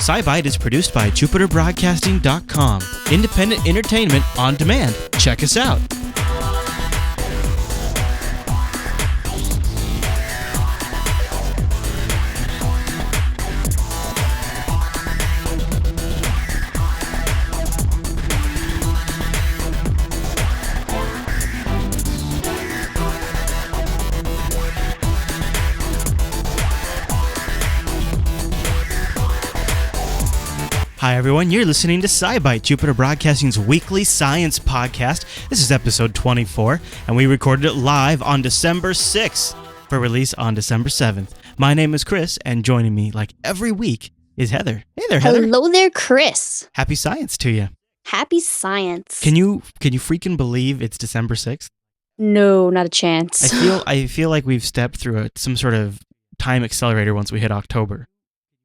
SciByte is produced by JupiterBroadcasting.com. Independent entertainment on demand. Check us out. Hi everyone, you're listening to SciByte, Jupiter Broadcasting's weekly science podcast. This is episode 24, and we recorded it live on December 6th for release on December 7th. My name is Chris, and joining me like every week is Heather. Hey there, Heather. Hello there, Chris. Happy science to you. Happy science. Can you freaking believe it's December 6th? No, not a chance. I feel like we've stepped through some sort of time accelerator once we hit October.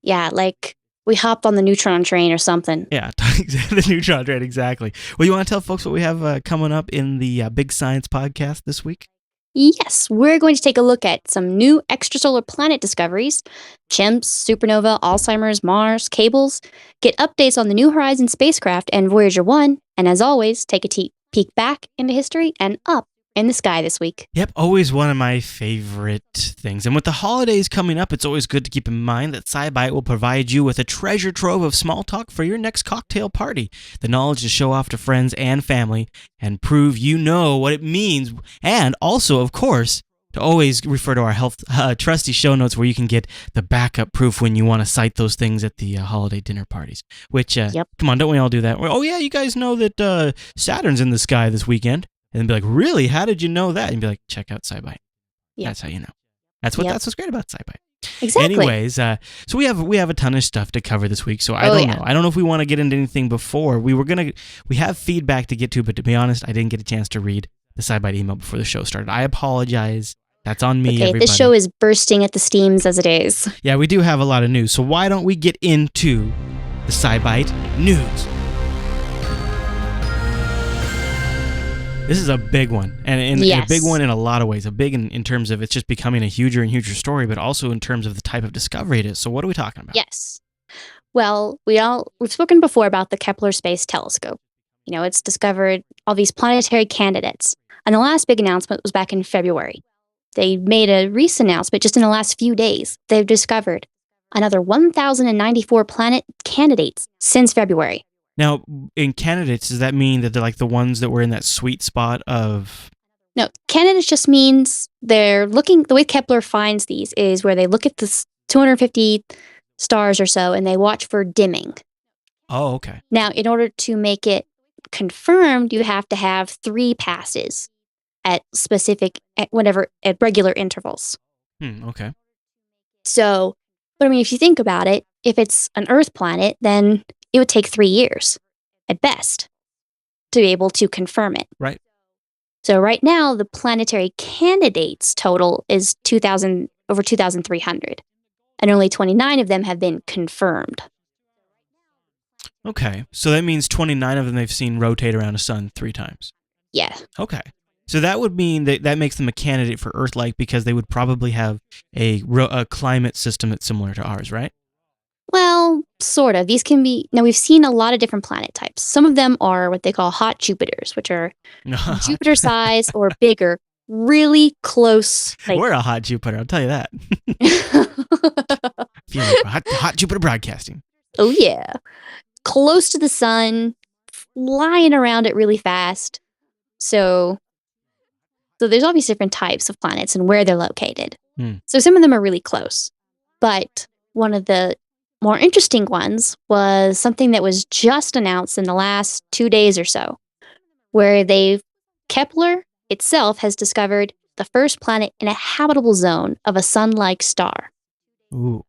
Yeah, like we hopped on the neutron train or something. Yeah, the neutron train, exactly. Well, you want to tell folks what we have coming up in the Big Science podcast this week? Yes, we're going to take a look at some new extrasolar planet discoveries, Chimps, Supernova, Alzheimer's, Mars, cables, get updates on the New Horizons spacecraft and Voyager 1, and as always, take a peek back into history and up in the sky this week. Yep, always one of my favorite things. And with the holidays coming up, it's always good to keep in mind that SciByte will provide you with a treasure trove of small talk for your next cocktail party. The knowledge to show off to friends and family and prove you know what it means. And also, of course, to always refer to our trusty show notes where you can get the backup proof when you want to cite those things at the holiday dinner parties. Which, Come on, don't we all do that? Oh yeah, you guys know that Saturn's in the sky this weekend. And then be like, really? How did you know that? And be like, check out SciByte. Yep. That's how you know. That's what's great about SciByte. Exactly. Anyways, so we have a ton of stuff to cover this week. So I don't know. I don't know if we want to get into anything before. We have feedback to get to, but to be honest, I didn't get a chance to read the SciByte email before the show started. I apologize. That's on me, okay, everybody. This show is bursting at the steams as it is. Yeah, we do have a lot of news. So why don't we get into the SciByte news? This is a big one, and a big one in a lot of ways. A big in terms of it's just becoming a huger and huger story, but also in terms of the type of discovery it is. So what are we talking about? Yes. Well, we've spoken before about the Kepler Space Telescope. You know, it's discovered all these planetary candidates, and the last big announcement was back in February. They made a recent announcement just in the last few days. They've discovered another 1,094 planet candidates since February. Now, in candidates, does that mean that they're like the ones that were in that sweet spot of... No, candidates just means they're looking... The way Kepler finds these is where they look at the 250 stars or so and they watch for dimming. Oh, okay. Now, in order to make it confirmed, you have to have 3 passes at regular intervals. Okay. So, but I mean, if you think about it, if it's an Earth planet, then it would take 3 years at best to be able to confirm it. Right. So right now, the planetary candidates total is over 2,300, and only 29 of them have been confirmed. Okay, so that means 29 of them they've seen rotate around a sun 3 times. Yeah. Okay. So that would mean that makes them a candidate for Earth-like because they would probably have a climate system that's similar to ours, right? Well, sort of. These can be... Now, we've seen a lot of different planet types. Some of them are what they call hot Jupiters, which are Jupiter size or bigger, really close. We're a hot Jupiter, I'll tell you that. hot Jupiter broadcasting. Oh, yeah. Close to the sun, flying around it really fast. So there's all these different types of planets and where they're located. So some of them are really close. But one of the more interesting ones was something that was just announced in the last 2 days or so, where Kepler itself has discovered the first planet in a habitable zone of a sun-like star. Ooh.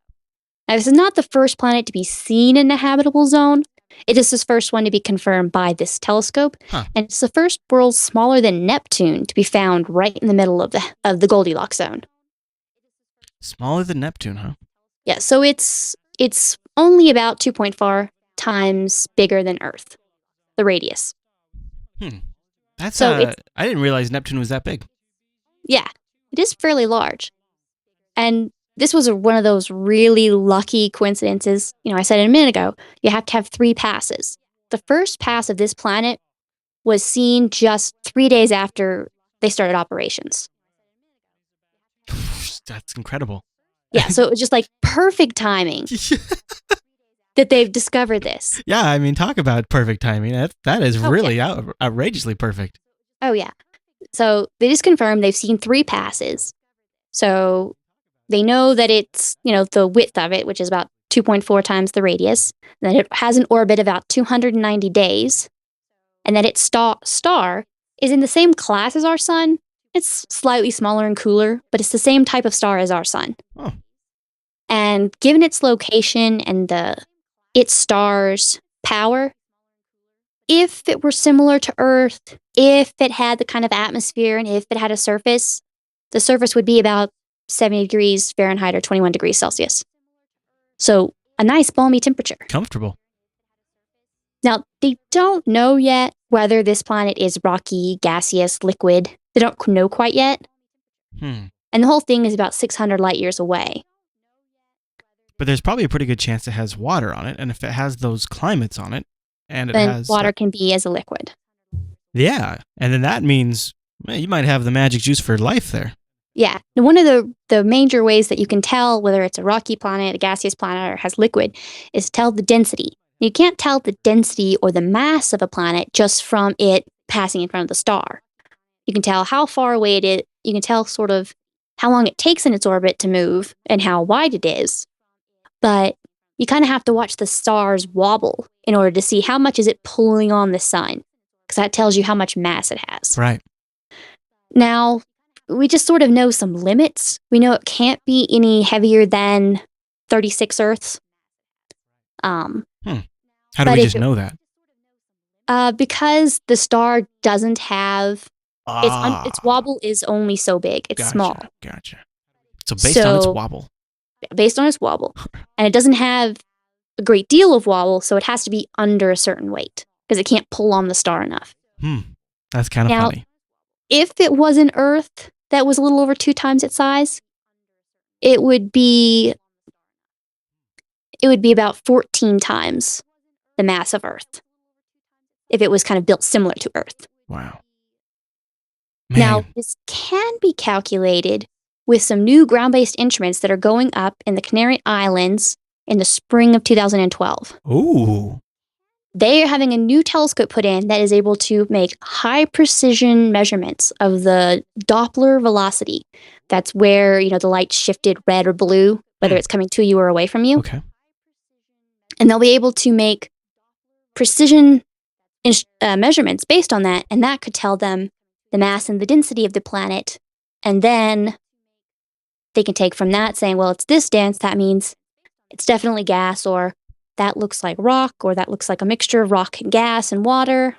Now, this is not the first planet to be seen in a habitable zone. It is the first one to be confirmed by this telescope, and it's the first world smaller than Neptune to be found right in the middle of the Goldilocks zone. Smaller than Neptune, huh? Yeah, so it's only about 2.4 times bigger than Earth, the radius. That's I didn't realize Neptune was that big. Yeah, it is fairly large. And this was one of those really lucky coincidences. I said a minute ago, you have to have 3 passes. The first pass of this planet was seen just 3 days after they started operations. That's incredible. Yeah, so it was just like perfect timing that they've discovered this. Yeah, I mean, talk about perfect timing. That is really outrageously perfect. Oh, yeah. So they just confirmed they've seen 3 passes. So they know that it's, the width of it, which is about 2.4 times the radius, that it has an orbit about 290 days, and that its star is in the same class as our sun. It's slightly smaller and cooler, but it's the same type of star as our sun. Oh. And given its location and its star's power, if it were similar to Earth, if it had the kind of atmosphere and if it had a surface, the surface would be about 70 degrees Fahrenheit or 21 degrees Celsius. So a nice balmy temperature. Comfortable. Now, they don't know yet whether this planet is rocky, gaseous, liquid. They don't know quite yet. And the whole thing is about 600 light years away. But there's probably a pretty good chance it has water on it. And if it has those climates on it, and then water can be as a liquid. Yeah. And then that means you might have the magic juice for life there. Yeah. Now, one of the major ways that you can tell whether it's a rocky planet, a gaseous planet, or has liquid is to tell the density. You can't tell the density or the mass of a planet just from it passing in front of the star. You can tell how far away it is. You can tell sort of how long it takes in its orbit to move and how wide it is. But you kind of have to watch the stars wobble in order to see how much is it pulling on the sun, because that tells you how much mass it has. Right. Now, we just sort of know some limits. We know it can't be any heavier than 36 Earths. How do we just know that? Because the star doesn't have its wobble is only so big. It's small. Gotcha. So based on its wobble. Based on its wobble. And it doesn't have a great deal of wobble, so it has to be under a certain weight because it can't pull on the star enough. That's kind of funny. If it was an Earth that was a little over 2 times its size, it would be about 14 times the mass of Earth if it was kind of built similar to Earth. Wow. Man. Now, this can be calculated with some new ground-based instruments that are going up in the Canary Islands in the spring of 2012. Ooh. They are having a new telescope put in that is able to make high-precision measurements of the Doppler velocity. That's where, the light shifted red or blue, whether it's coming to you or away from you. Okay. And they'll be able to make precision measurements based on that, and that could tell them the mass and the density of the planet. And then they can take from that saying, well, it's this dense, that means it's definitely gas, or that looks like rock, or that looks like a mixture of rock and gas and water.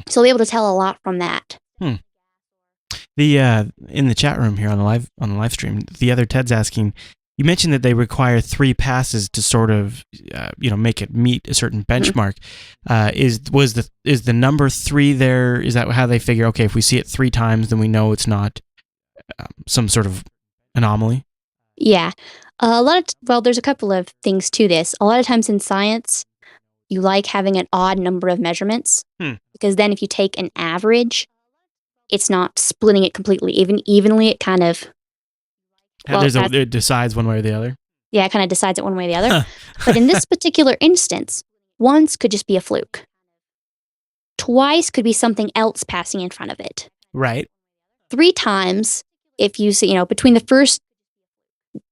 So they'll be able to tell a lot from that. The in the chat room here on the live stream, the other Ted's asking, you mentioned that they require 3 passes to sort of make it meet a certain benchmark. Is the number 3 there? Is that how they figure? Okay, if we see it 3 times, then we know it's not some sort of anomaly. Yeah. There's a couple of things to this. A lot of times in science, you like having an odd number of measurements because then if you take an average, it's not splitting it completely evenly. It kind of it decides one way or the other. Yeah, it kind of decides it one way or the other. But in this particular instance, once could just be a fluke. Twice could be something else passing in front of it. Right. 3 times, if you see, between the first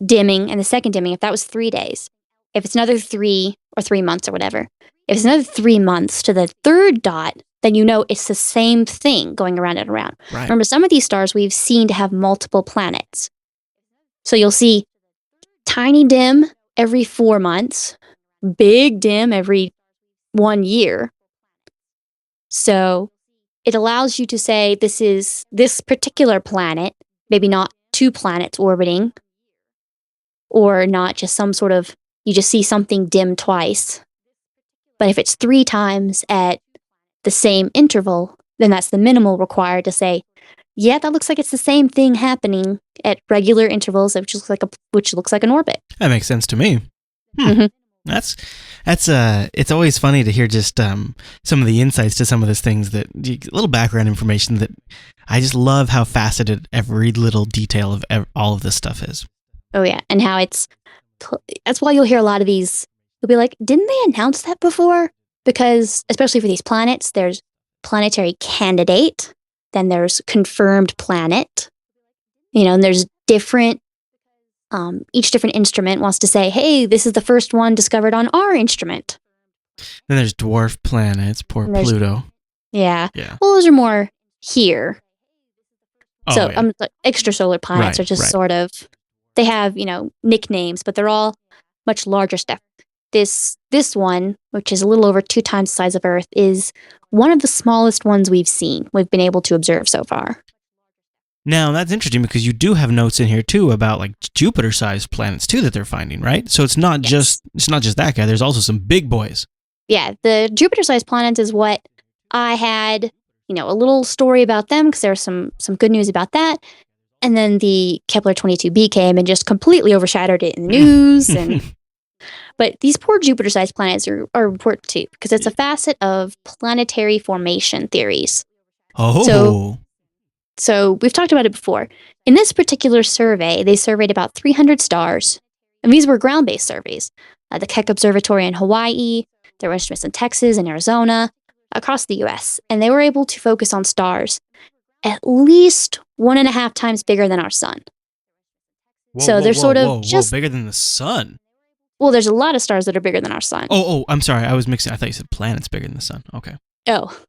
dimming and the second dimming, if that was 3 days, if it's another 3 or 3 months or whatever, if it's another 3 months to the third dot, then it's the same thing going around and around. Right. Remember, some of these stars we've seen to have multiple planets. So you'll see tiny dim every 4 months, big dim every 1 year. So it allows you to say this is this particular planet, maybe not 2 planets orbiting, or not just some sort of, you just see something dim twice. But if it's 3 times at the same interval, then that's the minimal required to say Yeah, that looks like it's the same thing happening at regular intervals, which looks like an orbit. That makes sense to me. Mm-hmm. That's it's always funny to hear just some of the insights to some of these things, that little background information that I just love how faceted every little detail of all of this stuff is. Oh yeah, and how that's why you'll hear a lot of these. You'll be like, didn't they announce that before? Because especially for these planets, there's planetary candidate, then there's confirmed planet, and there's different. Each different instrument wants to say, hey, this is the first one discovered on our instrument. Then there's dwarf planets, poor Pluto. Yeah. Well, those are more here. Oh, so yeah. Extrasolar planets are just sort of, they have, nicknames, but they're all much larger stuff. This one, which is a little over 2 times the size of Earth, is one of the smallest ones we've been able to observe so far. Now, that's interesting because you do have notes in here, too, about like Jupiter-sized planets, too, that they're finding, right? So it's not just that guy. There's also some big boys. Yeah, the Jupiter-sized planets is what I had, a little story about them because there's some good news about that. And then the Kepler 22b came and just completely overshadowed it in the news. But these poor Jupiter-sized planets are important, too, because it's a facet of planetary formation theories. Oh. So we've talked about it before. In this particular survey, they surveyed about 300 stars, and these were ground-based surveys. The Keck Observatory in Hawaii, there were instruments in Texas and Arizona, across the U.S., and they were able to focus on stars at least 1.5 times bigger than our sun. Bigger than the sun? Well, there's a lot of stars that are bigger than our sun. Oh, I'm sorry. I was mixing. I thought you said planets bigger than the sun. Okay. Oh.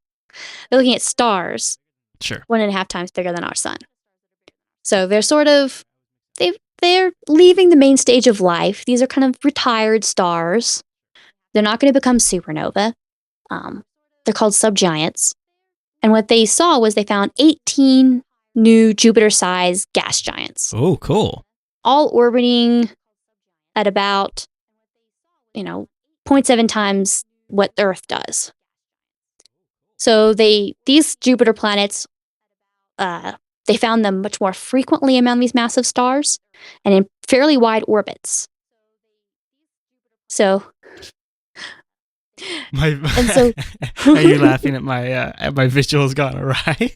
They're looking at stars. Sure. 1.5 times bigger than our sun. So they're sort of, they're leaving the main stage of life. These are kind of retired stars. They're not going to become supernova. They're called subgiants. And what they saw was they found 18 new Jupiter-sized gas giants. Oh, cool. All orbiting at about, 0.7 times what Earth does. So these Jupiter planets, they found them much more frequently among these massive stars and in fairly wide orbits. So, are you laughing at my visuals gone awry?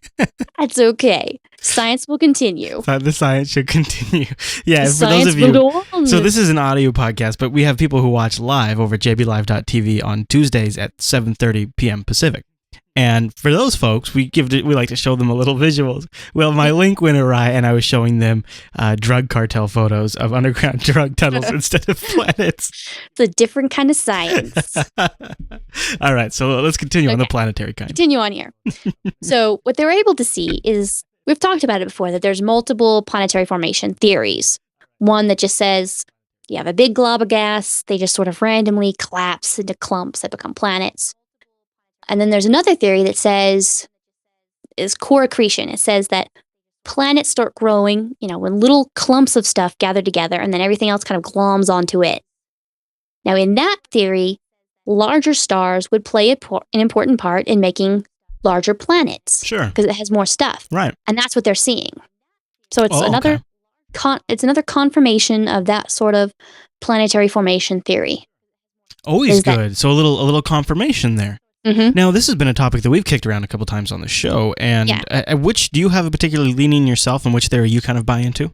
That's okay. Science will continue. The science should continue. Yeah, the for those of you. Will go on. So this is an audio podcast, but we have people who watch live over at jblive.tv on Tuesdays at 7:30 p.m. Pacific. And for those folks, we like to show them a little visuals. Well, my link went awry, and I was showing them drug cartel photos of underground drug tunnels instead of planets. It's a different kind of science. All right, so let's continue on the planetary kind. Continue on here. So what they were able to see is, we've talked about it before, that there's multiple planetary formation theories. One that just says you have a big glob of gas, they just sort of randomly collapse into clumps that become planets. And then there's another theory that is core accretion. It says that planets start growing, when little clumps of stuff gather together and then everything else kind of gloms onto it. Now, in that theory, larger stars would play an important part in making larger planets. Sure. Because it has more stuff. Right. And that's what they're seeing. So it's another confirmation of that sort of planetary formation theory. Always good. So a little confirmation there. Mm-hmm. Now, this has been a topic that we've kicked around a couple times on the show, and which do you have a particularly leaning yourself, and which theory you kind of buy into?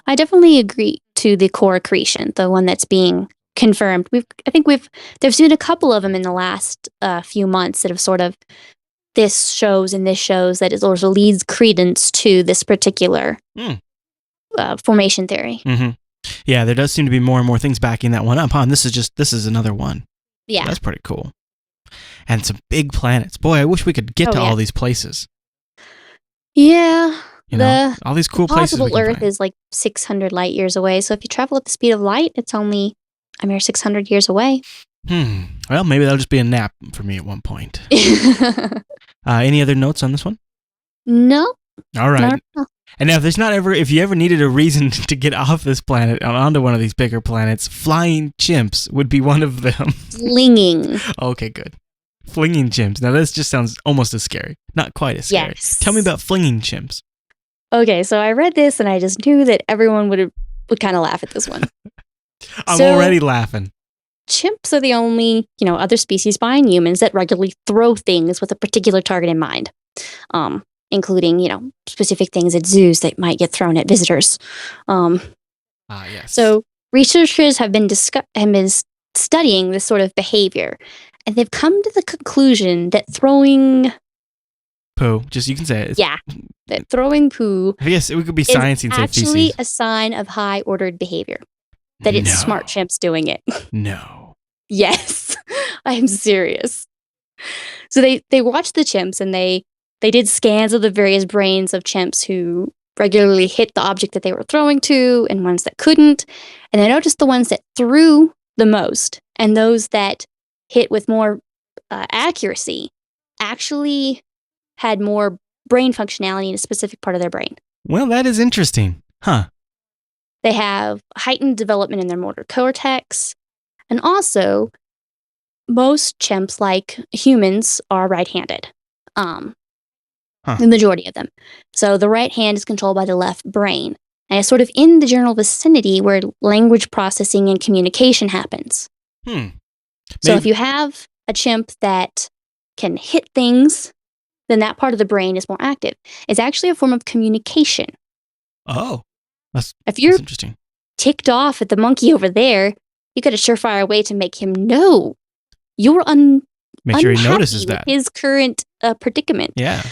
I definitely agree to the core accretion, the one that's being confirmed. There's been a couple of them in the last few months that have sort of this shows that it also leads credence to this particular formation theory. Mm-hmm. Yeah, there does seem to be more and more things backing that one up, huh? And this is another one. Yeah, so that's pretty cool. And some big planets. Boy, I wish we could get to all these places. Yeah. All these cool places. Habitable Earth is like 600 light years away. So if you travel at the speed of light, it's only a mere 600 years away. Well, maybe that'll just be a nap for me at one point. Any other notes on this one? No. All right. And now, if you ever needed a reason to get off this planet and onto one of these bigger planets, flying chimps would be one of them. Flinging. Okay, good. Flinging chimps. Now, this just sounds almost as scary. Not quite as scary. Yes. Tell me about flinging chimps. Okay, so I read this and I just knew that everyone would kind of laugh at this one. I'm already laughing. Chimps are the only, other species behind humans that regularly throw things with a particular target in mind, including, specific things at zoos that might get thrown at visitors. Yes. So researchers have been studying this sort of behavior, and they've come to the conclusion that throwing poo, just you can say it. Yeah, that throwing poo. I guess we could be sciencing and say feces. Actually a sign of high ordered behavior. That it's smart chimps doing it. No. Yes, I'm serious. So they watched the chimps and they did scans of the various brains of chimps who regularly hit the object that they were throwing to and ones that couldn't. And they noticed the ones that threw the most and those that hit with more accuracy actually had more brain functionality in a specific part of their brain. Well, that is interesting. Huh. They have heightened development in their motor cortex. And also, most chimps, like humans, are right-handed. The majority of them. So the right hand is controlled by the left brain. And it's sort of in the general vicinity where language processing and communication happens. So if you have a chimp that can hit things, then that part of the brain is more active. It's actually a form of communication. Oh, that's interesting. Ticked off at the monkey over there, you got a surefire way to make him know you're make sure he notices that his current predicament. Yeah.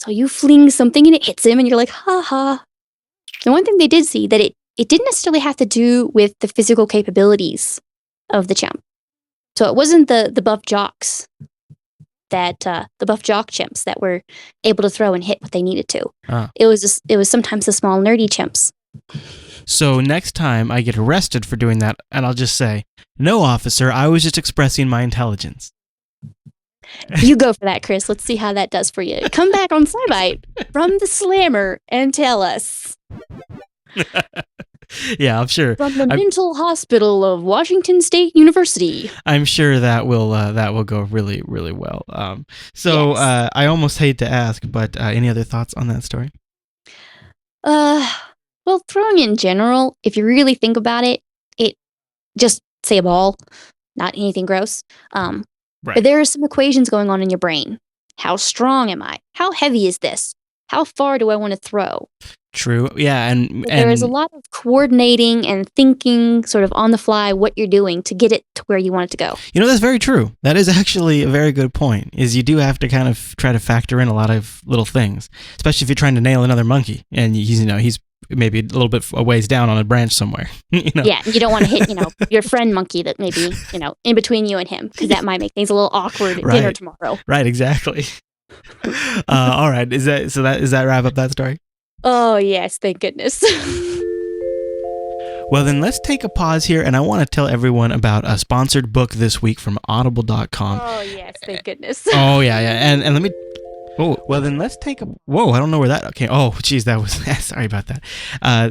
So you fling something and it hits him, and you're like, ha ha. The one thing they did see that it didn't necessarily have to do with the physical capabilities of the chimp. So it wasn't the buff jocks the buff jock chimps that were able to throw and hit what they needed to. It was sometimes the small nerdy chimps. So next time I get arrested for doing that, and I'll just say, "No, officer, I was just expressing my intelligence." You go for that, Chris. Let's see how that does for you. Come back on SciByte from the slammer and tell us. Yeah, I'm sure. From the mental hospital of Washington State University. I'm sure that will go really, really well. Yes. I almost hate to ask, but any other thoughts on that story? Well, throwing in general, if you really think about it, just say a ball, not anything gross. Right. But there are some equations going on in your brain. How strong am I? How heavy is this? How far do I want to throw? True. Yeah, and there is a lot of coordinating and thinking sort of on the fly what you're doing to get it to where you want it to go. That's very true. That is actually a very good point, is you do have to kind of try to factor in a lot of little things, especially if you're trying to nail another monkey and he's maybe a little bit a ways down on a branch somewhere. Yeah, you don't want to hit, your friend monkey that maybe, in between you and him, because that might make things a little awkward at dinner tomorrow. Right, exactly. All right, does that wrap up that story? Oh, yes, thank goodness. Well, then let's take a pause here, and I want to tell everyone about a sponsored book this week from Audible.com. Oh, yes, thank goodness. Oh, yeah, and let me... Oh, well, then let's take a... Whoa, I don't know where that... Okay, oh, geez, that was... Sorry about that.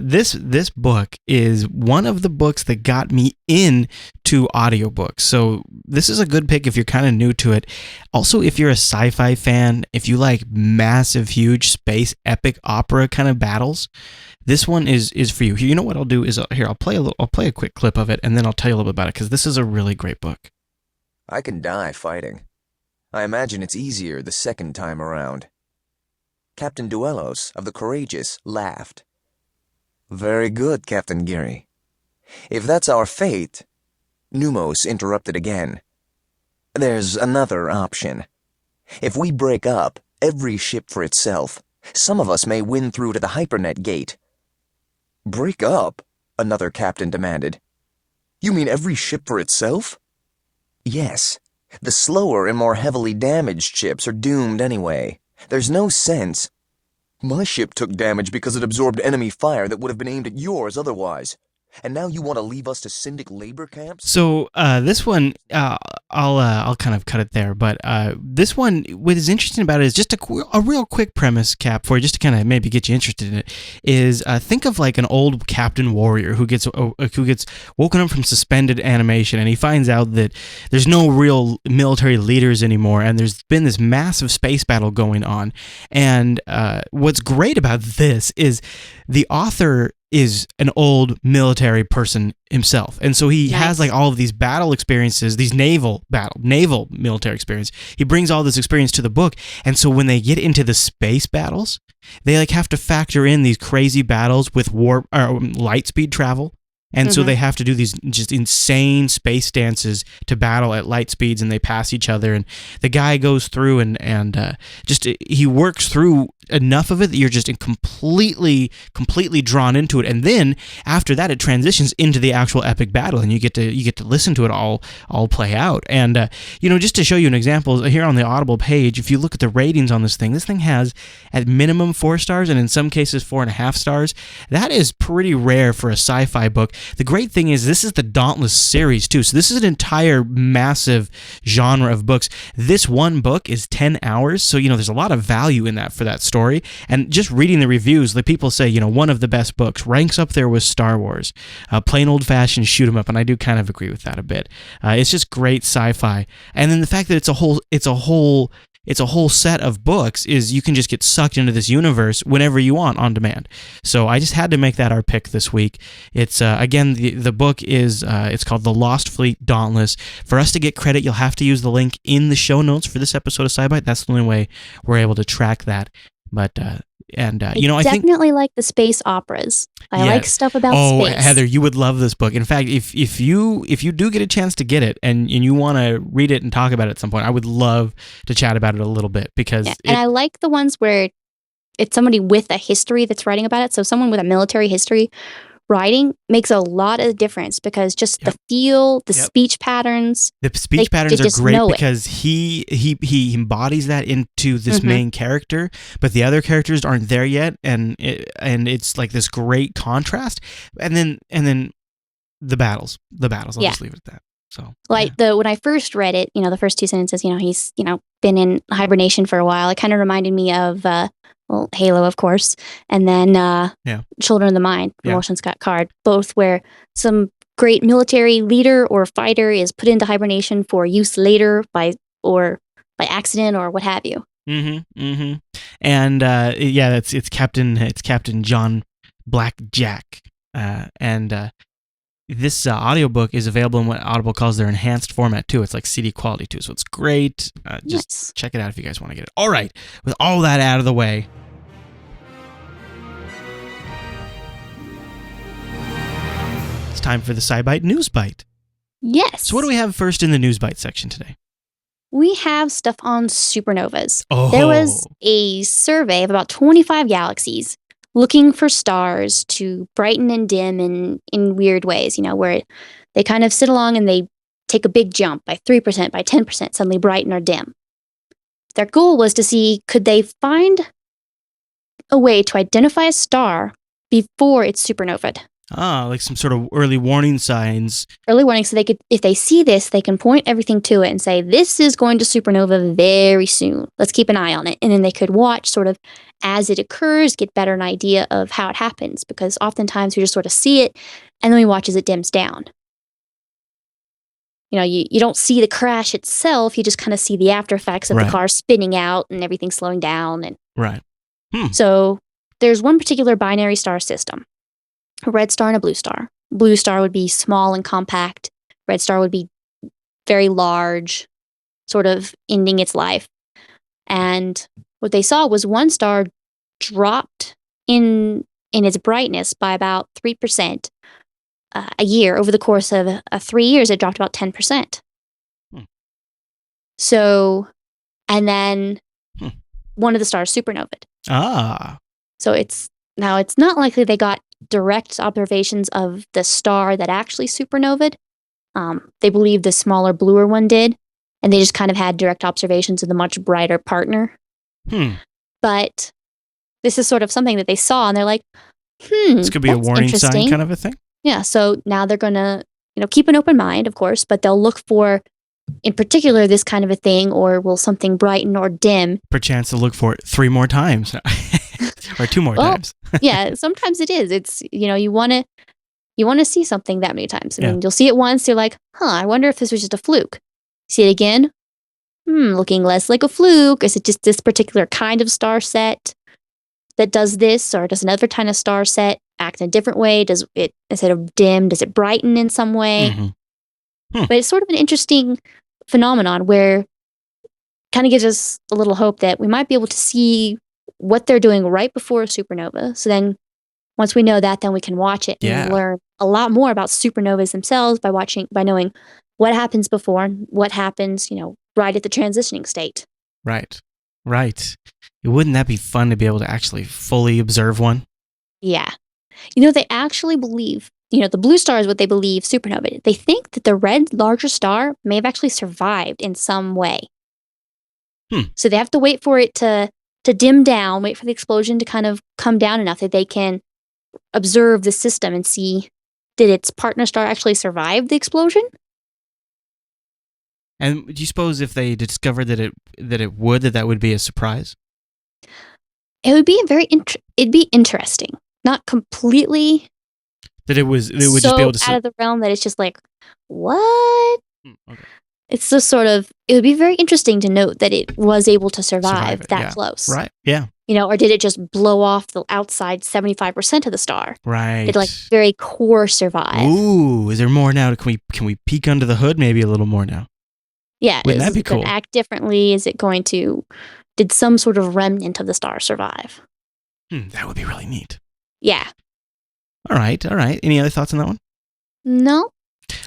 This book is one of the books that got me into audiobooks. So this is a good pick if you're kind of new to it. Also, if you're a sci-fi fan, if you like massive, huge space epic opera kind of battles, this one is for you. You know what I'll do is... Here, I'll play a quick clip of it, and then I'll tell you a little bit about it, because this is a really great book. I can die fighting. I imagine it's easier the second time around. Captain Duelos of the Courageous laughed. Very good, Captain Geary. If that's our fate... Numos interrupted again. There's another option. If we break up, every ship for itself, some of us may win through to the Hypernet gate. Break up? Another captain demanded. You mean every ship for itself? Yes. The slower and more heavily damaged ships are doomed anyway. There's no sense. My ship took damage because it absorbed enemy fire that would have been aimed at yours otherwise. And now you want to leave us to syndic labor camps? So this one, I'll kind of cut it there. But this one, what is interesting about it is just a real quick premise, Cap, for you, just to kind of maybe get you interested in it. Is think of like an old Captain Warrior who gets woken up from suspended animation, and he finds out that there's no real military leaders anymore, and there's been this massive space battle going on. And what's great about this is the author is an old military person himself. And so he has like all of these battle experiences, these naval military experience. He brings all this experience to the book. And so when they get into the space battles, they like have to factor in these crazy battles with light speed travel. And so they have to do these just insane space dances to battle at light speeds, and they pass each other. And the guy goes through and he works through enough of it that you're just completely drawn into it. And then after that, it transitions into the actual epic battle, and you get to listen to it all play out. And just to show you an example here on the Audible page, if you look at the ratings on this thing has at minimum 4 stars, and in some cases 4.5 stars. That is pretty rare for a sci-fi book. The great thing is this is the Dauntless series too, so this is an entire massive genre of books. This one book is 10 hours, so there's a lot of value in that for that story. And just reading the reviews, the people say one of the best books, ranks up there with Star Wars, plain old-fashioned shoot 'em up, and I do kind of agree with that a bit. It's just great sci-fi, and then the fact that it's a whole set of books is you can just get sucked into this universe whenever you want on demand. So I just had to make that our pick this week. It's again, the book is it's called The Lost Fleet Dauntless. For us to get credit, you'll have to use the link in the show notes for this episode of SciByte. That's the only way we're able to track that. But I definitely like the space operas. I like stuff about space. Oh, Heather, you would love this book. In fact, if you do get a chance to get it and you want to read it and talk about it at some point, I would love to chat about it a little bit because and I like the ones where it's somebody with a history that's writing about it. So someone with a military history writing makes a lot of difference because just the feel, the speech patterns. The speech patterns are great because he embodies that into this main character, but the other characters aren't there yet, and it's like this great contrast. And then the battles. I'll just leave it at that. So when I first read it, the first 2 sentences, he's been in hibernation for a while. It kind of reminded me of Halo, of course, and then Children of the Mind, Martian Scott Card, both where some great military leader or fighter is put into hibernation for use later by accident or what have you. And it's Captain John Blackjack, and this audiobook is available in what Audible calls their enhanced format too. It's like CD quality too, so it's great. Just check it out if you guys want to get it. All right, with all that out of the way, it's time for the SciByte News Bite. Yes. So what do we have first in the News Bite section today? We have stuff on supernovas. Oh. There was a survey of about 25 galaxies looking for stars to brighten and dim in weird ways, where they kind of sit along and they take a big jump by 3%, by 10%, suddenly brighten or dim. Their goal was to see, could they find a way to identify a star before it's supernovaed? Like some sort of early warning signs. Early warning, so they could, if they see this, they can point everything to it and say, this is going to supernova very soon. Let's keep an eye on it. And then they could watch sort of as it occurs, get better an idea of how it happens. Because oftentimes we just sort of see it, and then we watch as it dims down. You don't see the crash itself, you just kind of see the after effects of the car spinning out and everything slowing down. And So there's one particular binary star system. A red star and a blue star. Blue star would be small and compact. Red star would be very large, sort of ending its life. And what they saw was one star dropped in its brightness by about 3% a year. Over the course of 3 years, it dropped about 10%. So, and then one of the stars supernovaed. So it's not likely they got direct observations of the star that actually supernovaed. They believe the smaller, bluer one did, and they just kind of had direct observations of the much brighter partner. But this is sort of something that they saw, and they're like, this could be a warning sign kind of a thing? Yeah, so now they're going to, keep an open mind, of course, but they'll look for, in particular, this kind of a thing, or will something brighten or dim? Perchance to look for it 3 more times. Or 2 more times. Yeah, sometimes it is. It's, you want to see something that many times. I Yeah. mean, you'll see it once, you're like, I wonder if this was just a fluke. See it again? Looking less like a fluke. Is it just this particular kind of star set that does this, or does another kind of star set act in a different way? Does it, instead of dim, does it brighten in some way? Mm-hmm. But it's sort of an interesting phenomenon where kind of gives us a little hope that we might be able to see what they're doing right before a supernova. So then once we know that, then we can watch it and learn a lot more about supernovas themselves by knowing what happens before and what happens, right at the transitioning state. Right. Wouldn't that be fun to be able to actually fully observe one? Yeah. They actually believe, the blue star is what they believe supernova. They think that the red larger star may have actually survived in some way. So they have to wait for it to dim down, wait for the explosion to kind of come down enough that they can observe the system and see, did its partner star actually survive the explosion? And do you suppose if they discovered that would be a surprise? It would be it'd be interesting. Not completely that it would so just be able to out of the realm that it's just like, what? Okay. It's just sort of, it would be very interesting to note that it was able to survive that close. Right. Yeah. Or did it just blow off the outside 75% of the star? Right. Did very core survive? Ooh, is there more now? Can we peek under the hood maybe a little more now? Yeah. Wouldn't that be cool? Does it act differently? Did some sort of remnant of the star survive? That would be really neat. Yeah. All right. Any other thoughts on that one? No.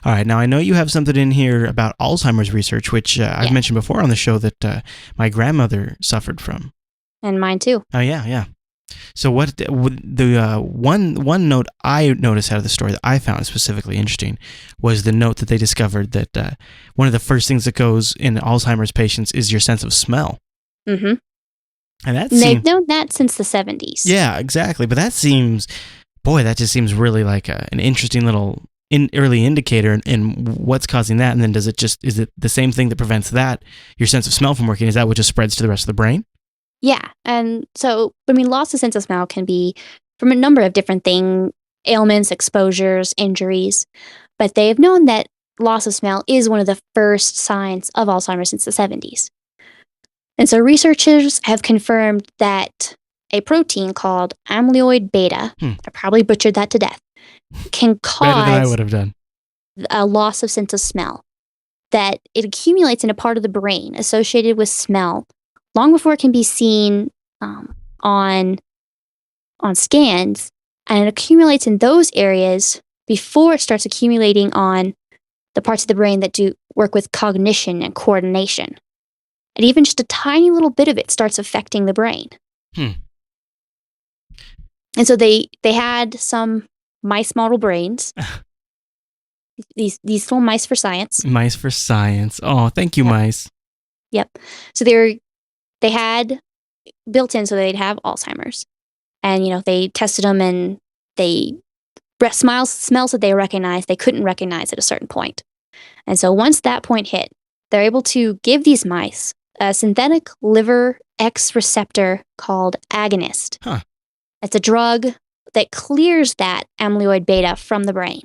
All right. Now, I know you have something in here about Alzheimer's research, which I've mentioned before on the show that my grandmother suffered from. And mine too. Oh, yeah. So what the one note I noticed out of the story that I found specifically interesting was the note that they discovered that one of the first things that goes in Alzheimer's patients is your sense of smell. Mm-hmm. And they've known that since the 70s. Yeah, exactly. But that just seems really like an interesting little early indicator in what's causing that. And then is it the same thing that prevents that, your sense of smell from working? Is that what just spreads to the rest of the brain? Yeah. And so, loss of sense of smell can be from a number of different things, ailments, exposures, injuries. But they have known that loss of smell is one of the first signs of Alzheimer's since the 70s. And so researchers have confirmed that a protein called amyloid beta, I probably butchered that to death, can cause better than I would have done a loss of sense of smell. That it accumulates in a part of the brain associated with smell long before it can be seen on scans, and it accumulates in those areas before it starts accumulating on the parts of the brain that do work with cognition and coordination. And even just a tiny little bit of it starts affecting the brain. And so they had some mice model brains. these little mice for science. Mice for science. Oh, thank you, mice. Yep. So they had built in so they'd have Alzheimer's. And, they tested them and smells that they recognized, they couldn't recognize at a certain point. And so once that point hit, they're able to give these mice a synthetic liver X receptor called agonist. It's a drug that clears that amyloid beta from the brain.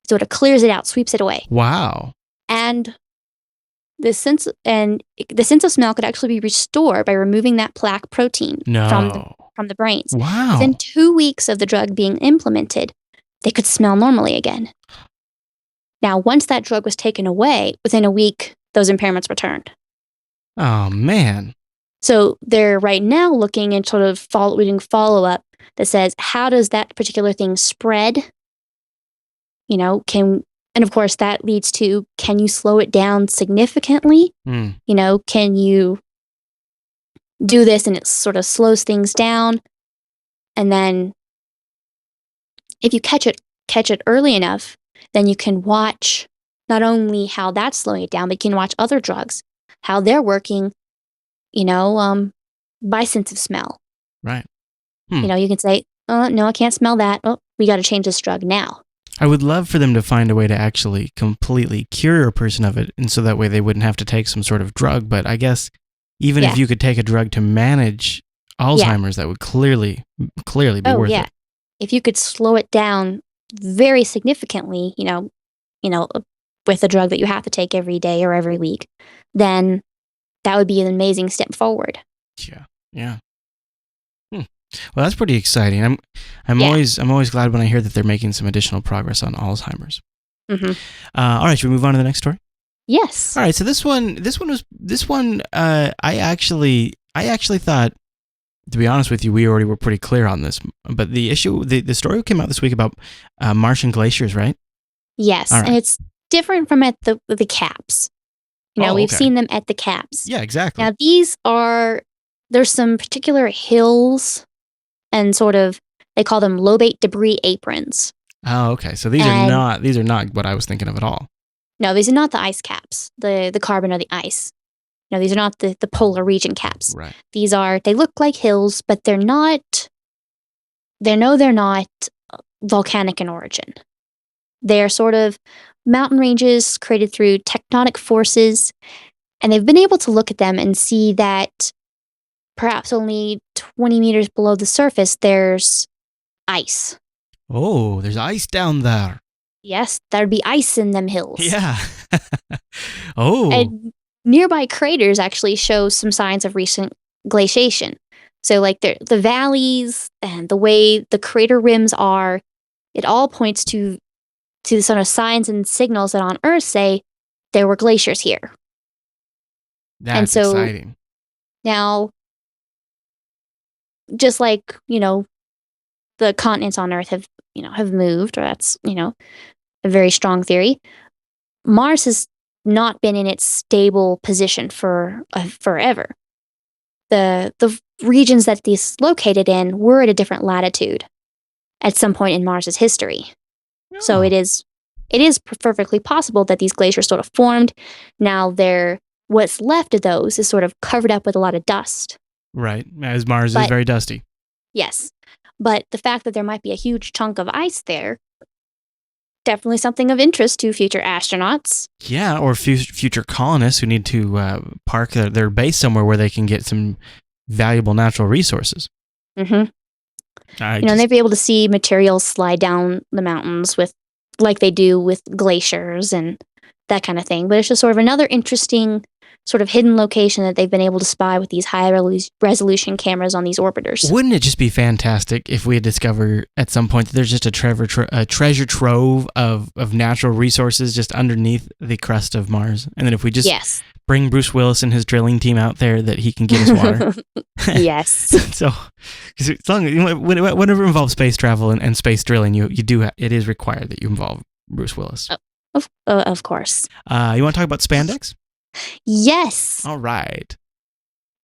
So it clears it out, sweeps it away. Wow. And the sense of smell could actually be restored by removing that plaque protein from the brains. Wow. Within 2 weeks of the drug being implemented, they could smell normally again. Now, once that drug was taken away, within a week, those impairments returned. Oh, man. So they're right now looking and sort of doing follow-up that says, how does that particular thing spread? And of course, that leads to, can you slow it down significantly? Can you do this and it sort of slows things down? And then if you catch it early enough, then you can watch not only how that's slowing it down, but you can watch other drugs, how they're working, by sense of smell. Right. You can say, oh, no, I can't smell that. Oh, we got to change this drug now. I would love for them to find a way to actually completely cure a person of it, and so that way they wouldn't have to take some sort of drug. But I guess even if you could take a drug to manage Alzheimer's, that would clearly be worth it. If you could slow it down very significantly, with a drug that you have to take every day or every week, then that would be an amazing step forward. Yeah. Well, that's pretty exciting. I'm always glad when I hear that they're making some additional progress on Alzheimer's. Mm-hmm. All right, should we move on to the next story? Yes. All right, so this one, I actually thought, to be honest with you, we already were pretty clear on this. But the story came out this week about Martian glaciers, right? Yes, right. And it's different from at the caps. We've seen them at the caps. Yeah, exactly. Now there's some particular hills and sort of, they call them lobate debris aprons. Oh, okay. So these are not what I was thinking of at all. No, these are not the ice caps, the carbon or the ice. No, these are not the polar region caps. Right. They look like hills, but they're not volcanic in origin. They're sort of mountain ranges created through tectonic forces, and they've been able to look at them and see that perhaps only 20 meters below the surface, there's ice. Oh, there's ice down there. Yes, there'd be ice in them hills. Yeah. Oh. And nearby craters actually show some signs of recent glaciation. So, like the valleys and the way the crater rims are, it all points to the sort of signs and signals that on Earth say there were glaciers here. That's exciting. Now, just like, the continents on Earth have moved, or that's, a very strong theory, Mars has not been in its stable position for forever. The regions that these located in were at a different latitude at some point in Mars's history. Oh. So it is perfectly possible that these glaciers sort of formed. Now what's left of those is sort of covered up with a lot of dust. Right, as Mars is very dusty. Yes, but the fact that there might be a huge chunk of ice there, definitely something of interest to future astronauts. Yeah, or future colonists who need to park their base somewhere where they can get some valuable natural resources. Mm-hmm. And they'd be able to see materials slide down the mountains like they do with glaciers and that kind of thing. But it's just sort of another interesting sort of hidden location that they've been able to spy with these high resolution cameras on these orbiters. Wouldn't it just be fantastic if we had discovered at some point that there's just a treasure trove of natural resources just underneath the crust of Mars? And then if we just bring Bruce Willis and his drilling team out there, that he can get us water. Yes. So, whenever it involves space travel and space drilling, it is required that you involve Bruce Willis. Of course. You want to talk about spandex? Yes. All right.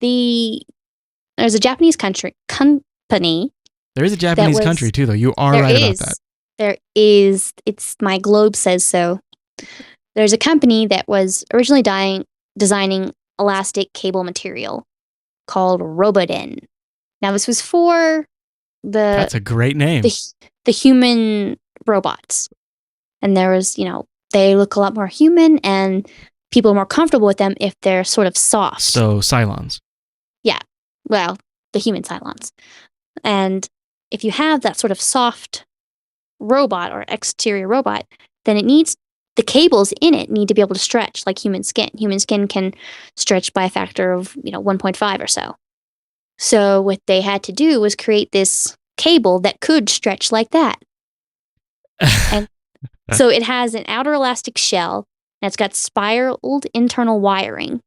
There's a Japanese company. There is a Japanese country too, though. You are right about that. There is. My Globe says so. There's a company that was originally designing elastic cable material called Roboden. Now, this was for That's a great name. The human robots. And there was, they look a lot more human, and people are more comfortable with them if they're sort of soft. So, Cylons. Yeah. Well, the human Cylons. And if you have that sort of soft robot or exterior robot, then the cables in it need to be able to stretch like human skin. Human skin can stretch by a factor of, 1.5 or so. So what they had to do was create this cable that could stretch like that. And so it has an outer elastic shell, and it's got spiraled internal wiring.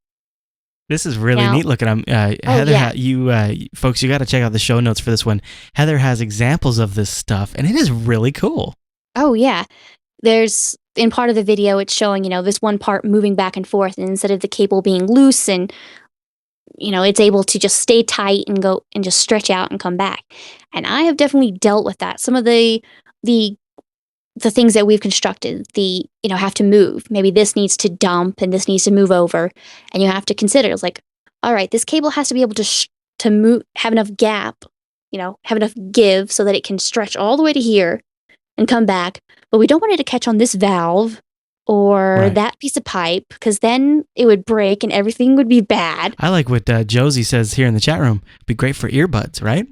This is really neat looking. Heather, folks, you got to check out the show notes for this one. Heather has examples of this stuff, and it is really cool. Oh, yeah. In part of the video, it's showing, this one part moving back and forth, and instead of the cable being loose and, it's able to just stay tight and go and just stretch out and come back. And I have definitely dealt with that. Some of the things that we've constructed, have to move. Maybe this needs to dump and this needs to move over. And you have to consider, it's like, all right, this cable has to be able to move, have enough gap, have enough give so that it can stretch all the way to here and come back. but we don't want it to catch on this valve or that piece of pipe, because then it would break and everything would be bad. I like what Josie says here in the chat room. Be great for earbuds, right?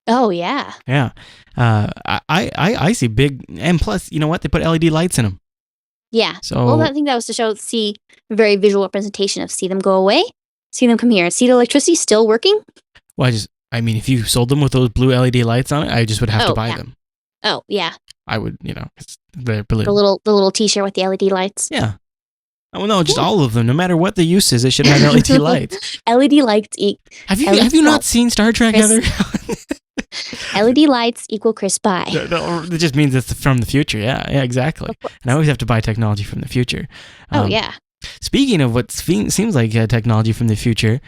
Oh, yeah. Yeah. I see big, and plus, you know what? They put LED lights in them. Yeah. So, well, I think that was to see a very visual representation of see them go away, see them come here, see the electricity still working. Well, if you sold them with those blue LED lights on it, I just would have to buy them. Oh, yeah. I would, 'cause they're blue. The little T-shirt with the LED lights. Yeah. Oh no, just all of them. No matter what the use is, it should have LED lights. LED lights Have you not seen Star Trek, Heather? LED lights equal crisp eye. It just means it's from the future. Yeah, exactly. And I always have to buy technology from the future. Yeah. Speaking of what seems like technology from the future,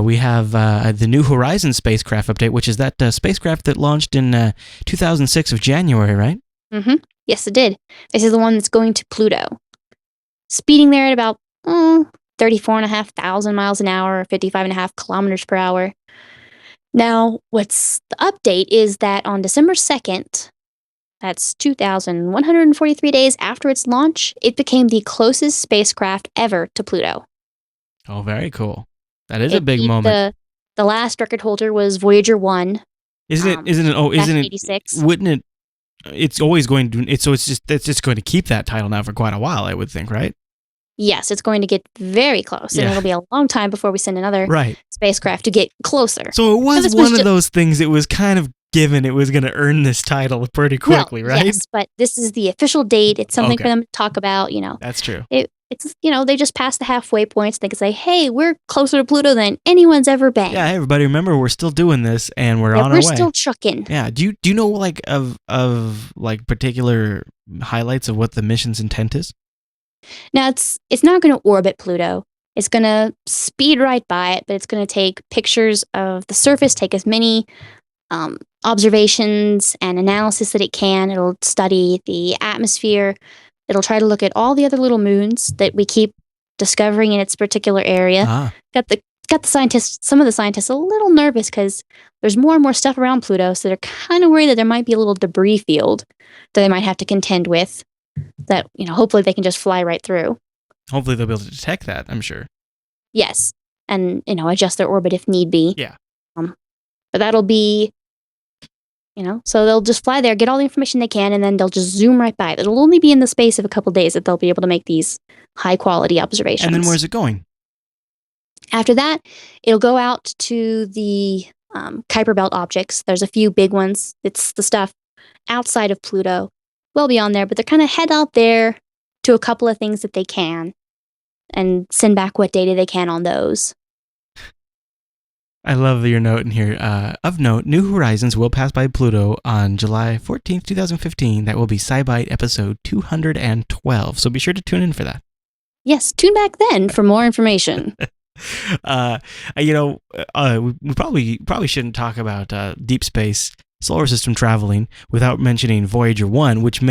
we have the New Horizons spacecraft update, which is that spacecraft that launched in 2006 of January, right? Mm-hmm. Yes, it did. This is the one that's going to Pluto. Speeding there at about 34,500 miles an hour, 55.5 kilometers per hour. Now, what's the update is that on December 2nd, that's 2,143 days after its launch, it became the closest spacecraft ever to Pluto. Oh, very cool. That is a big moment. The last record holder was Voyager 1. Isn't it 86. Wouldn't it? It's always going to. It's just going to keep that title now for quite a while, I would think, right? Yes, it's going to get very close, and it'll be a long time before we send another spacecraft to get closer. So it was one of those things. It was kind of given it was going to earn this title pretty quickly, right? Yes, but this is the official date. It's something for them to talk about. That's true. It's they just passed the halfway points. They can say, "Hey, we're closer to Pluto than anyone's ever been." Yeah, everybody, remember we're still doing this, and we're on our way. We're still trucking. Yeah. Do you know of particular highlights of what the mission's intent is? Now it's not going to orbit Pluto. It's going to speed right by it, but it's going to take pictures of the surface, take as many observations and analysis that it can. It'll study the atmosphere. It'll try to look at all the other little moons that we keep discovering in its particular area. Got the some of the scientists a little nervous because there's more and more stuff around Pluto, so they're kind of worried that there might be a little debris field that they might have to contend with. That hopefully they can just fly right through. Hopefully they'll be able to detect that. I'm sure. Yes, and adjust their orbit if need be. Yeah. But that'll be. So they'll just fly there, get all the information they can, and then they'll just zoom right by it. It'll only be in the space of a couple days that they'll be able to make these high-quality observations. And then where's it going? After that, it'll go out to the Kuiper Belt objects. There's a few big ones. It's the stuff outside of Pluto, well beyond there, but they're kind of head out there to a couple of things that they can and send back what data they can on those. I love your note in here. Of note, New Horizons will pass by Pluto on July 14th, 2015. That will be SciByte episode 212. So be sure to tune in for that. Yes, tune back then for more information. We probably shouldn't talk about deep space solar system traveling without mentioning Voyager 1, which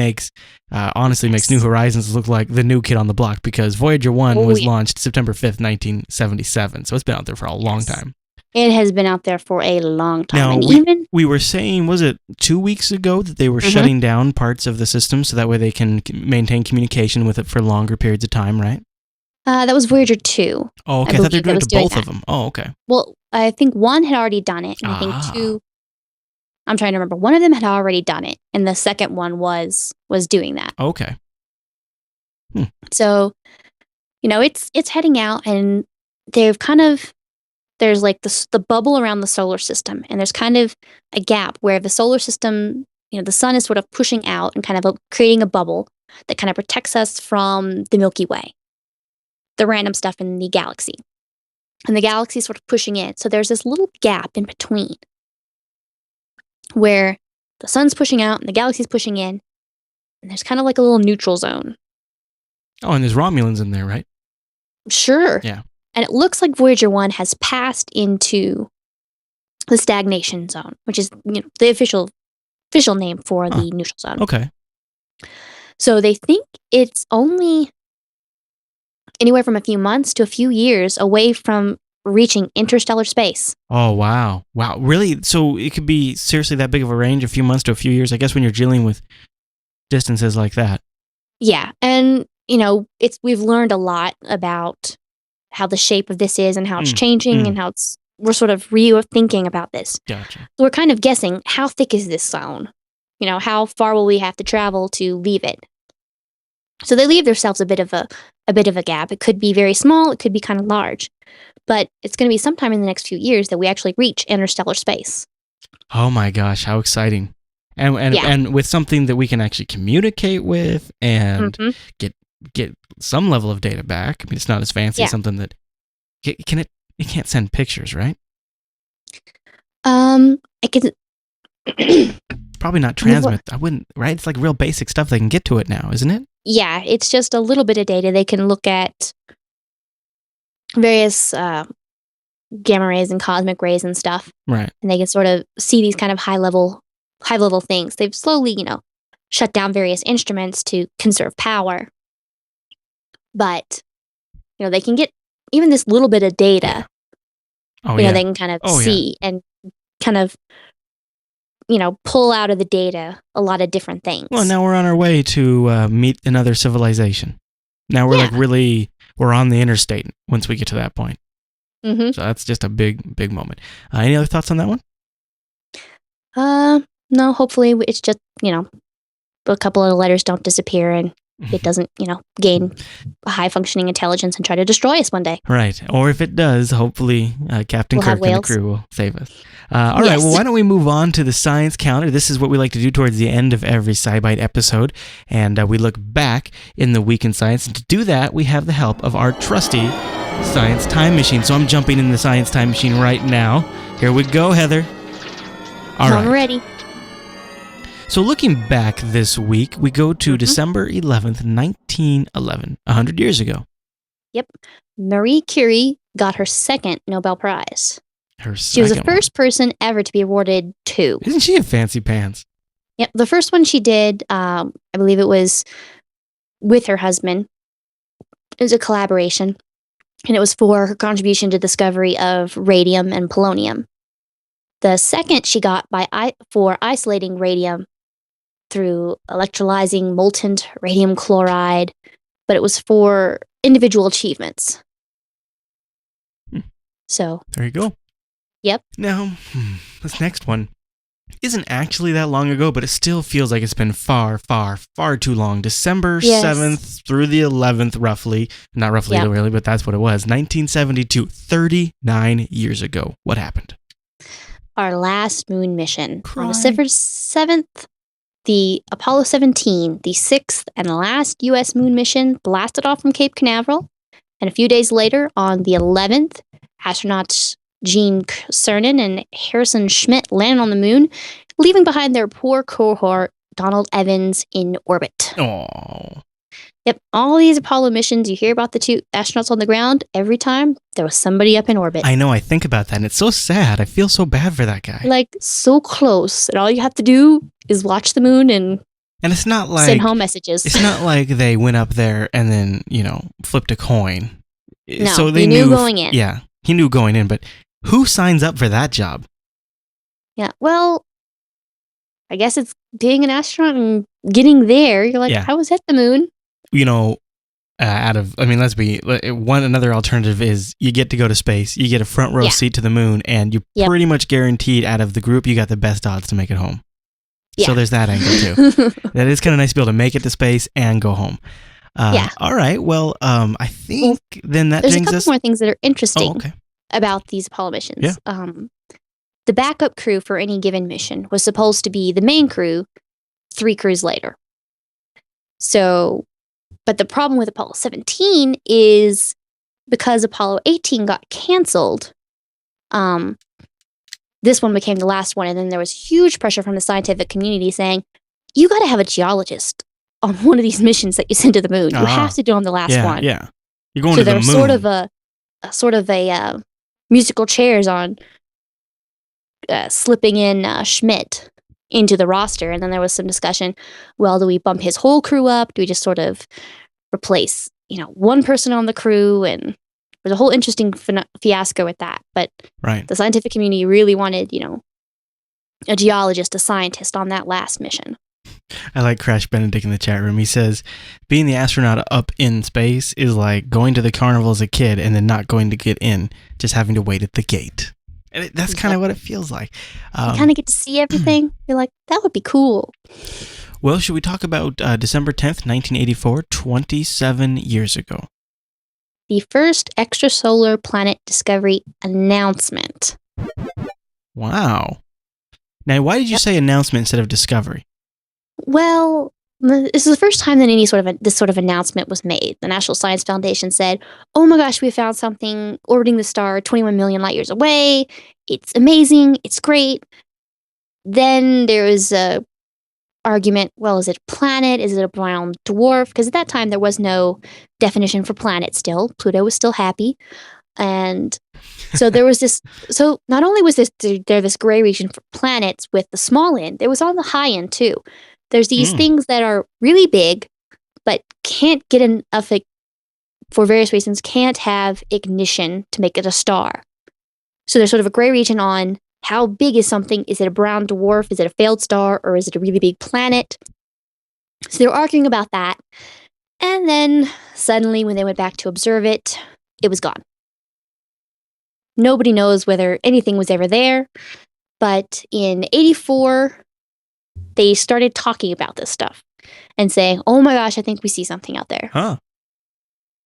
honestly makes New Horizons look like the new kid on the block, because Voyager 1 was launched September 5th, 1977. So it's been out there for a long time. It has been out there for a long time. Now, we were saying, was it 2 weeks ago, that they were shutting down parts of the system so that way they can maintain communication with it for longer periods of time, right? That was Voyager 2. Oh, okay. I thought they were doing it to both of them. Oh, okay. Well, I think one had already done it, and I think two, I'm trying to remember, one of them had already done it, and the second one was doing that. Okay. So, it's heading out, and there's like the bubble around the solar system, and there's kind of a gap where the solar system, the sun is sort of pushing out and kind of creating a bubble that kind of protects us from the Milky Way, the random stuff in the galaxy. And the galaxy is sort of pushing in. So there's this little gap in between where the sun's pushing out and the galaxy's pushing in, and there's kind of like a little neutral zone. Oh, and there's Romulans in there, right? Sure. Yeah. And it looks like Voyager 1 has passed into the stagnation zone, which is the official name for the neutral zone. Okay. So they think it's only anywhere from a few months to a few years away from reaching interstellar space. Oh, wow. Wow. Really? So it could be seriously that big of a range, a few months to a few years, I guess, when you're dealing with distances like that. Yeah, and we've learned a lot about how the shape of this is and how it's changing and how we're sort of rethinking about this. Gotcha. So we're kind of guessing, how thick is this zone? How far will we have to travel to leave it? So they leave themselves a bit of a gap. It could be very small, it could be kind of large, but it's going to be sometime in the next few years that we actually reach interstellar space. Oh my gosh, how exciting! And with something that we can actually communicate with and get some level of data back. I mean, it's not as fancy as something that it can't send pictures, right? It can probably not transmit. I wouldn't, right? It's like real basic stuff. They can get to it now, isn't it? Yeah, it's just a little bit of data. They can look at various gamma rays and cosmic rays and stuff. Right. And they can sort of see these kind of high level things. They've slowly, shut down various instruments to conserve power. But, they can get even this little bit of data. Oh, they can kind of see and kind of, pull out of the data a lot of different things. Well, now we're on our way to meet another civilization. Now we're we're on the interstate once we get to that point. Mm-hmm. So that's just a big, big moment. Any other thoughts on that one? No, hopefully it's just, a couple of letters don't disappear and it doesn't, gain a high functioning intelligence and try to destroy us one day. Right. Or if it does, hopefully Captain Kirk and the crew will save us. All right. Well, why don't we move on to the science counter? This is what we like to do towards the end of every SciByte episode. And we look back in the week in science. And to do that, we have the help of our trusty science time machine. So I'm jumping in the science time machine right now. Here we go, Heather. All right. I'm ready. So looking back this week, we go to December 11th, 1911, 100 years ago. Yep. Marie Curie got her second Nobel Prize. She was the first person ever to be awarded 2. Isn't she a fancy pants? Yep. The first one she did, I believe it was with her husband. It was a collaboration. And it was for her contribution to the discovery of radium and polonium. The second she got for isolating radium through electrolyzing molten radium chloride, but it was for individual achievements. So there you go. Yep. Now, this next one isn't actually that long ago, but it still feels like it's been far, far, far too long. December 7th through the 11th, roughly. Not roughly, really, but that's what it was. 1972, 39 years ago. What happened? Our last moon mission. On December 7th, the Apollo 17, the 6th and last U.S. moon mission, blasted off from Cape Canaveral. And a few days later, on the 11th, astronauts Gene Cernan and Harrison Schmitt landed on the moon, leaving behind their poor cohort, Donald Evans, in orbit. Oh. Yep, all these Apollo missions, you hear about the 2 astronauts on the ground, every time there was somebody up in orbit. I know, I think about that, and it's so sad. I feel so bad for that guy. Like, so close, and all you have to do is watch the moon and it's not like send home messages. It's not like they went up there and then, flipped a coin. No, so they he knew going in. Yeah, he knew going in, but who signs up for that job? Yeah, well, I guess it's being an astronaut and getting there. You're like, I was at the moon. Let's be another alternative is you get to go to space, you get a front row seat to the moon, and you pretty much guaranteed out of the group you got the best odds to make it home. So there's that angle too. That is kind of nice to be able to make it to space and go home. All right. Well, I think then that there's brings a couple more things that are interesting about these Apollo missions. Yeah. The backup crew for any given mission was supposed to be the main crew 3 crews later. So, but the problem with Apollo 17 is because Apollo 18 got canceled, this one became the last one, and then there was huge pressure from the scientific community saying, you got to have a geologist on one of these missions that you send to the moon. You have to do on the last one. Yeah, you're going to the moon. So there was sort of a musical chairs on slipping in Schmitt into the roster, and then there was some discussion. Well, do we bump his whole crew up? Do we just sort of replace, one person on the crew? And there's a whole interesting fiasco with that. But the scientific community really wanted, a geologist, a scientist on that last mission. I like Crash Benedict in the chat room. He says, being the astronaut up in space is like going to the carnival as a kid and then not going to get in, just having to wait at the gate. And that's kind of what it feels like. You kind of get to see everything. You're like, that would be cool. Well, should we talk about December 10th, 1984, 27 years ago? The first extrasolar planet discovery announcement. Wow. Now, why did you say announcement instead of discovery? Well, this is the first time that this sort of announcement was made. The National Science Foundation said, "Oh my gosh, we found something orbiting the star 21 million light years away. It's amazing. It's great." Then there was a argument. Well, is it a planet? Is it a brown dwarf? Because at that time there was no definition for planet. Still, Pluto was still happy, and so there was this. So not only was there this gray region for planets with the small end, there was on the high end too. There's these things that are really big, but can't get enough, for various reasons, can't have ignition to make it a star. So there's sort of a gray region on how big is something. Is it a brown dwarf? Is it a failed star? Or is it a really big planet? So they were arguing about that. And then suddenly, when they went back to observe it, it was gone. Nobody knows whether anything was ever there. But in 84... they started talking about this stuff and saying, "Oh my gosh, I think we see something out there." Huh.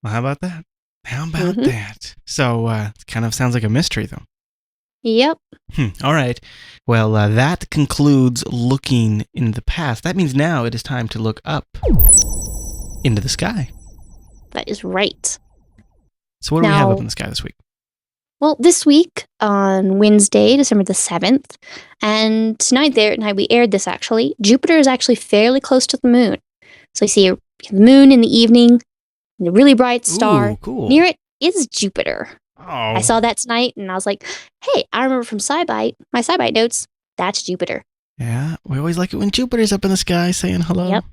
Well, how about that? That? So, it kind of sounds like a mystery, though. Yep. All right. Well, that concludes looking in the past. That means now it is time to look up into the sky. That is right. So what do we have up in the sky this week? Well, this week on Wednesday, December the 7th, and tonight we aired this actually, Jupiter is actually fairly close to the moon. So you see the moon in the evening, and a really bright star. Ooh, cool. Near it is Jupiter. Oh. I saw that tonight, and I was like, hey, I remember from SciByte, my SciByte notes, that's Jupiter. Yeah, we always like it when Jupiter's up in the sky saying hello. Yep.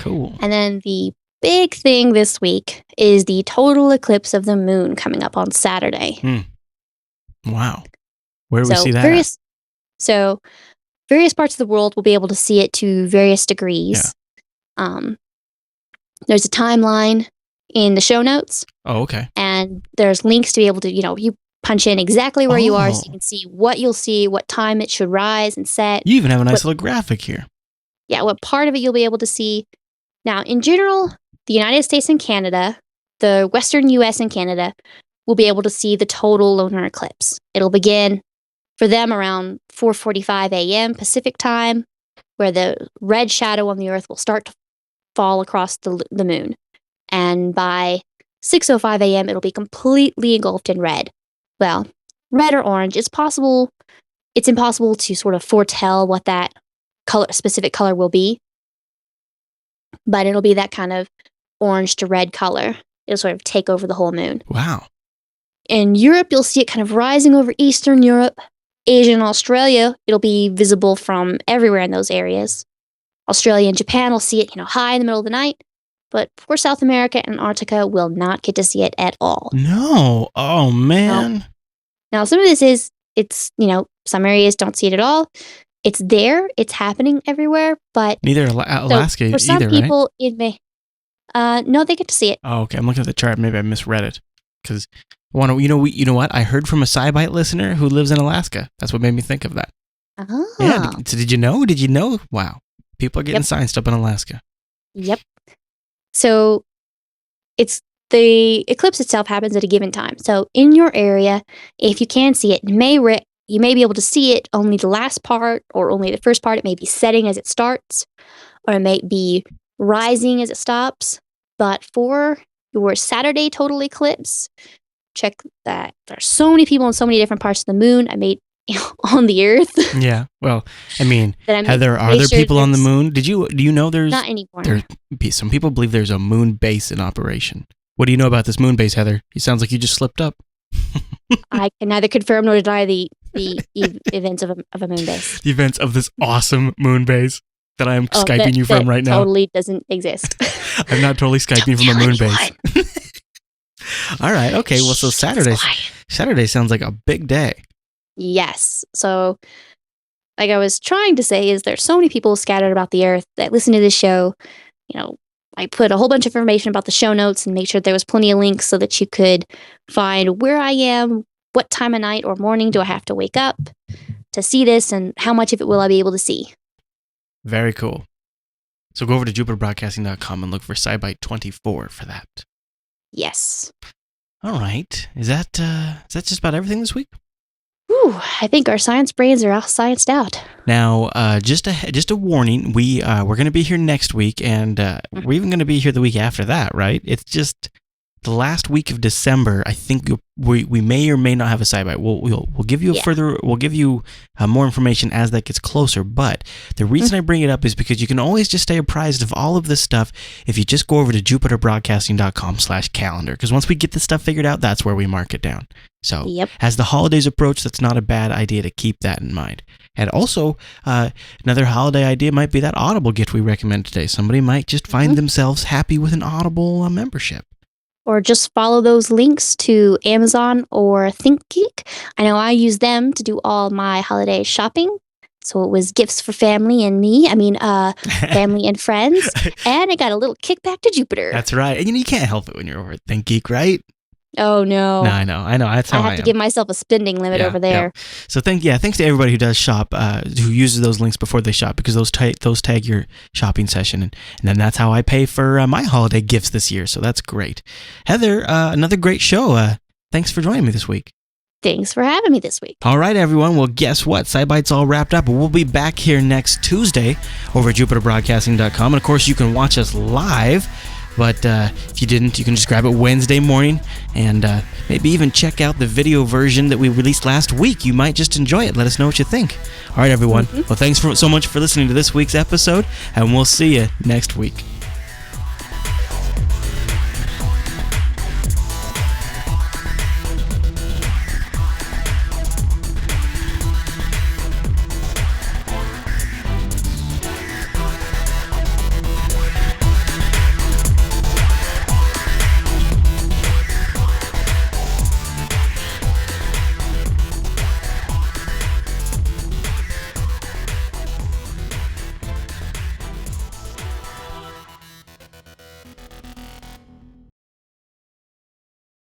Cool. And then the big thing this week is the total eclipse of the moon coming up on Saturday. Wow. Where do we see that? Various parts of the world will be able to see it to various degrees. Yeah. There's a timeline in the show notes. Oh, okay. And there's links to be able to, you punch in exactly where you are so you can see what you'll see, what time it should rise and set. You even have a nice little graphic here. Yeah, what part of it you'll be able to see. Now, in general, the United States and Canada, the Western U.S. and Canada, will be able to see the total lunar eclipse. It'll begin for them around 4:45 a.m. Pacific time, where the red shadow on the Earth will start to fall across the moon. And by 6:05 a.m., it'll be completely engulfed in red. Well, red or orange. It's impossible to sort of foretell what that specific color will be. But it'll be that kind of orange to red color. It'll sort of take over the whole moon. Wow. In Europe, you'll see it kind of rising over Eastern Europe. Asia and Australia, it'll be visible from everywhere in those areas. Australia and Japan will see it, high in the middle of the night. But poor South America and Antarctica will not get to see it at all. No. Oh, man. Now, some of this it's some areas don't see it at all. It's there. It's happening everywhere. But neither Alaska either, for some people, right? it may... no, they get to see it. Oh, okay. I'm looking at the chart. Maybe I misread it. Because, you know what? I heard from a SciByte listener who lives in Alaska. That's what made me think of that. Oh. Yeah. So did you know? Did you know? Wow. People are getting scienced up in Alaska. Yep. So it's the eclipse itself happens at a given time. So in your area, if you can see it, you may be able to see it only the last part or only the first part. It may be setting as it starts, or it may be rising as it stops. But for your Saturday total eclipse, check that there's so many people in so many different parts of the moon. On the Earth. Yeah. Well, Heather, are there people on the moon? Do you know there's not anymore? Some people believe there's a moon base in operation. What do you know about this moon base, Heather? It sounds like you just slipped up. I can neither confirm nor deny the events of a moon base. The events of this awesome moon base that I am Skyping you from right now. Totally doesn't exist. I'm not totally Skyping from a moon base. All right. Okay. Well, so Saturday sounds like a big day. Yes. So like I was trying to say, is there's so many people scattered about the earth that listen to this show. I put a whole bunch of information about the show notes and made sure there was plenty of links so that you could find where I am, what time of night or morning do I have to wake up to see this, and how much of it will I be able to see. Very cool. So go over to jupiterbroadcasting.com and look for SciByte 24 for that. Yes. All right. Is that just about everything this week? Whew, I think our science brains are all scienced out. Now, just a warning, we're going to be here next week, and we're even going to be here the week after that, right? It's just the last week of December. I think we may or may not have a SciByte. We'll give you more information as that gets closer. But the reason I bring it up is because you can always just stay apprised of all of this stuff if you just go over to jupiterbroadcasting.com/calendar. Because once we get this stuff figured out, that's where we mark it down. So as the holidays approach, that's not a bad idea to keep that in mind. And also, another holiday idea might be that Audible gift we recommend today. Somebody might just find themselves happy with an Audible membership. Or just follow those links to Amazon or ThinkGeek. I know I use them to do all my holiday shopping. So it was gifts for family and me. Family and friends. And I got a little kickback to Jupiter. That's right. And you can't help it when you're over at ThinkGeek, right? Oh, no. No, I know. That's how I have to give myself a spending limit over there. Yeah. So thanks to everybody who does shop, who uses those links before they shop, because those tag your shopping session, and then that's how I pay for my holiday gifts this year. So that's great. Heather, another great show. Thanks for joining me this week. Thanks for having me this week. All right, everyone. Well, guess what? SciByte's all wrapped up. We'll be back here next Tuesday over at jupiterbroadcasting.com. And of course, you can watch us live. But if you didn't, you can just grab it Wednesday morning and maybe even check out the video version that we released last week. You might just enjoy it. Let us know what you think. All right, everyone. Well, thanks so much for listening to this week's episode, and we'll see you next week.